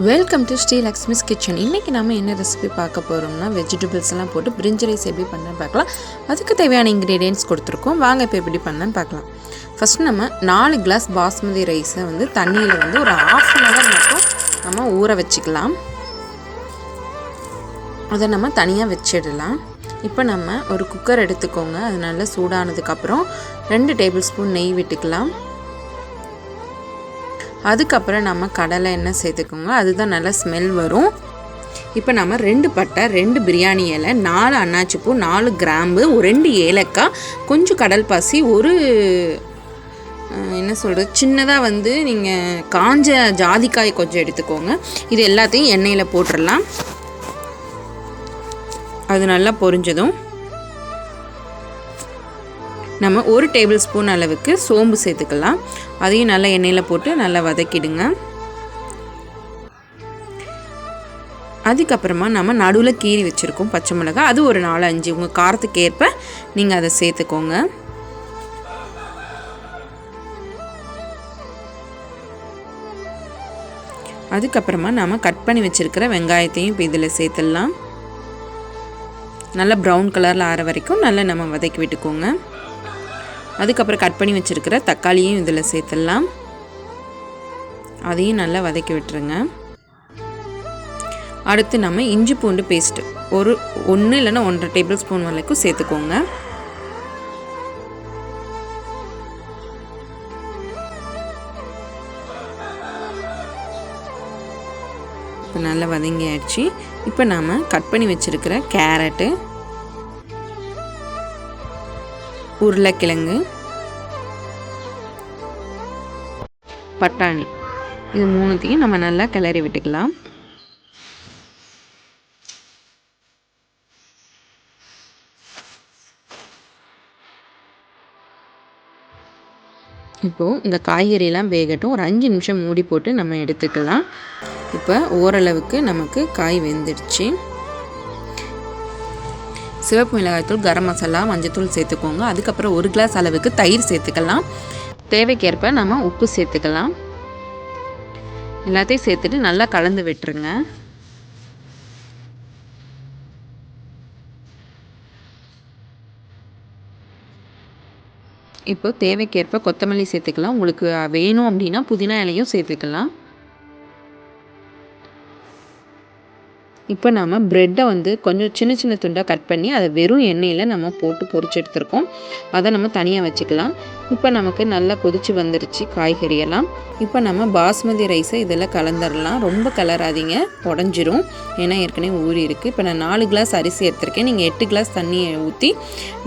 Welcome to Sri Lakshmi's kitchen. இன்றைக்கி நம்ம என்ன ரெசிபி பார்க்க போகிறோம்னா வெஜிடபிள்ஸ் எல்லாம் போட்டு பிரிஞ்சி ரைஸ் எப்படி பண்ணலான்னு பார்க்கலாம். அதுக்கு தேவையான இன்க்ரீடியன்ட்ஸ் கொடுத்துருக்கோம். வாங்க இப்போ எப்படி பண்ணலான்னு பார்க்கலாம். ஃபஸ்ட்டு நம்ம 4 கிளாஸ் பாஸ்மதி ரைஸை வந்து தண்ணியில் வந்து ஒரு 1/2 அன் ஹவர் மட்டும் நம்ம ஊற வச்சுக்கலாம். அதை நம்ம தனியாக வச்சிடலாம். இப்போ நம்ம ஒரு குக்கர் எடுத்துக்கோங்க. அது நல்லா சூடானதுக்கப்புறம் 2 டேபிள் ஸ்பூன் நெய் விட்டுக்கலாம். அதுக்கப்புறம் நம்ம கடலை எண்ணெய் சேர்த்துக்கோங்க. அதுதான் நல்லா ஸ்மெல் வரும். இப்போ நம்ம 2 பட்டை, 2 பிரியாணி இலை, 4 அன்னாச்சிப்பூ, 4 கிராம்பு, 2 ஏலக்காய், கொஞ்சம் கடல் பாசி, ஒரு என்ன சொல்கிறது சின்னதாக வந்து நீங்கள் காஞ்ச ஜாதிக்காய் கொஞ்சம் எடுத்துக்கோங்க. இது எல்லாத்தையும் எண்ணெயில் போட்டுடலாம். அது நல்லா பொரிஞ்சதும் நம்ம 1 டேபிள் ஸ்பூன் அளவுக்கு சோம்பு சேர்த்துக்கலாம். அதையும் நல்லா எண்ணெயில் போட்டு நல்லா வதக்கிடுங்க. அதுக்கப்புறமா நம்ம நடுவில் கீறி வச்சுருக்கோம் பச்சை மிளகாய். அது ஒரு 4-5 உங்கள் காரத்துக்கு ஏற்ப நீங்கள் அதை சேர்த்துக்கோங்க. அதுக்கப்புறமா நம்ம கட் பண்ணி வச்சுருக்கிற வெங்காயத்தையும் இப்போ இதில் சேர்த்துடலாம். நல்லா ப்ரௌன் கலரில் ஆற வரைக்கும் நல்லா நம்ம வதக்கி விட்டுக்கோங்க. அதுக்கப்புறம் கட் பண்ணி வச்சுருக்கிற தக்காளியும் இதில் சேர்த்துடலாம். அதையும் நல்லா வதக்கி விட்டுருங்க. அடுத்து நம்ம இஞ்சி பூண்டு பேஸ்ட்டு 1 இல்லைன்னா 1.5 டேபிள் ஸ்பூன் வரைக்கும் சேர்த்துக்கோங்க. இப்போ நல்லா வதங்கி ஆயிடுச்சு. இப்போ நாம் கட் பண்ணி வச்சுருக்கிற கேரட்டு, உருளைக்கிழங்கு, பட்டாணி இது 3த்தையும் நம்ம நல்லா கிளறி விட்டுக்கலாம். இப்போது இந்த காய்கறியெல்லாம் வேகட்டும். ஒரு 5 நிமிஷம் மூடி போட்டு நம்ம எடுத்துக்கலாம். இப்போ ஓரளவுக்கு நமக்கு காய் வெந்துடுச்சு. சிவப்பு மிளகாய்த்தூள், கரம் மசாலா, மஞ்சத்தூள் சேர்த்துக்கோங்க. அதுக்கப்புறம் 1 கிளாஸ் அளவுக்கு தயிர் சேர்த்துக்கலாம். தேவைக்கேற்ப நம்ம உப்பு சேர்த்துக்கலாம். எல்லாத்தையும் சேர்த்துட்டு நல்லா கலந்து விட்டுருங்க. இப்போ தேவைக்கேற்ப கொத்தமல்லி சேர்த்துக்கலாம். உங்களுக்கு வேணும் அப்படின்னா புதினா இலையும் சேர்த்துக்கலாம். இப்போ நம்ம ப்ரெட்டை வந்து கொஞ்சம் சின்ன சின்ன துண்டாக கட் பண்ணி அதை வெறும் எண்ணெயில் நம்ம போட்டு பொரிச்சு எடுத்துருக்கோம். அதை நம்ம தனியாக வச்சுக்கலாம். இப்போ நமக்கு நல்லா கொதிச்சு வந்துருச்சு காய்கறியெல்லாம். இப்போ நம்ம பாஸ்மதி ரைஸை இதில் கலந்துடலாம். ரொம்ப கலராதிங்க, உடஞ்சிரும். ஏன்னா ஏற்கனவே ஊறி இருக்குது. இப்போ நான் 4 கிளாஸ் அரிசி எடுத்திருக்கேன். நீங்கள் 8 கிளாஸ் தண்ணியை ஊற்றி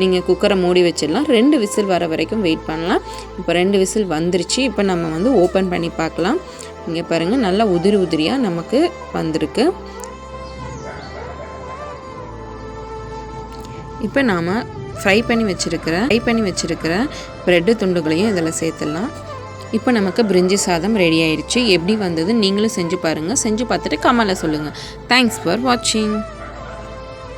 நீங்கள் குக்கரை மூடி வச்சிடலாம். 2 விசில் வர வரைக்கும் வெயிட் பண்ணலாம். இப்போ 2 விசில் வந்துருச்சு. இப்போ நம்ம வந்து ஓப்பன் பண்ணி பார்க்கலாம். இங்கே பாருங்கள், நல்லா உதிரி உதிரியாக நமக்கு வந்திருக்கு. இப்போ நாம் ஃப்ரை பண்ணி வச்சுருக்கிற ப்ரெட்டு துண்டுகளையும் இதில் சேர்த்துடலாம். இப்போ நமக்கு பிரிஞ்சி சாதம் ரெடி ஆயிடுச்சு. எப்படி வந்தது நீங்களும் செஞ்சு பாருங்கள். செஞ்சு பார்த்துட்டு கமெண்ட்ல சொல்லுங்கள். தேங்க்ஸ் ஃபார் வாட்சிங்.